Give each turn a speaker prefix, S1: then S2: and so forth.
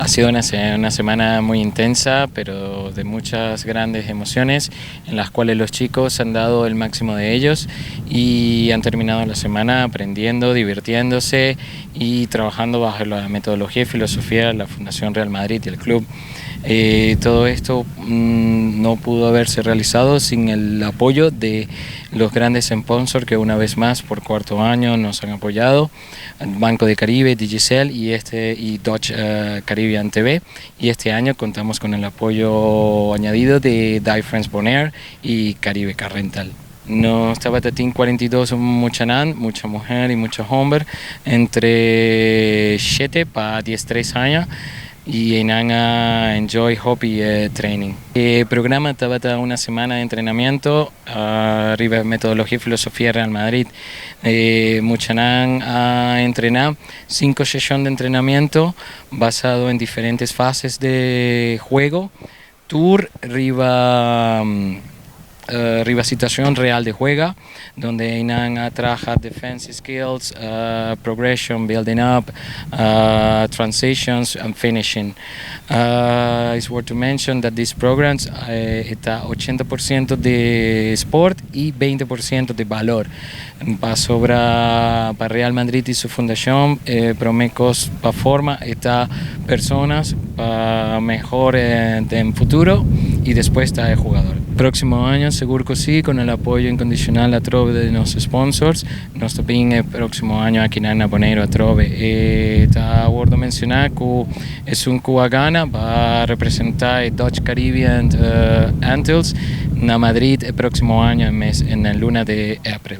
S1: Ha sido una semana muy intensa, pero de muchas grandes emociones, en las cuales los chicos han dado el máximo de ellos y han terminado la semana aprendiendo, divirtiéndose y trabajando bajo la metodología y filosofía de la Fundación Real Madrid y el club. Todo esto no pudo haberse realizado sin el apoyo de los grandes sponsors que una vez más por cuarto año nos han apoyado, Banco de Caribe, Digicel y Dutch Caribbean TV, y este año contamos con el apoyo añadido de Die France Bonaire y Caribe Car Rental. Nos Tabatatín 42 mucha mujer y muchos hombres entre 7 para 13 años y enjoy hobby training. El programa tabata una semana de entrenamiento arriba metodología y filosofía Real Madrid. Muchanan a entrenar 5 sesiones de entrenamiento basado en diferentes fases de juego, tour, situación real de juega, donde Inan trabaja defense skills, progression, building up, transitions and finishing. It's worth to mention that these programs está 80% de sport y 20% de valor. Para Real Madrid y su fundación, promecos para forma está personas para mejor en futuro y después está el jugador. Próximo año seguro que sí, con el apoyo incondicional a Trove de los sponsors, nos también el próximo año aquí en Bonaire a Trove. Está bueno mencionar que es un Cuagana, va a representar el Dutch Caribbean Antilles en Madrid el próximo año en la luna de abril.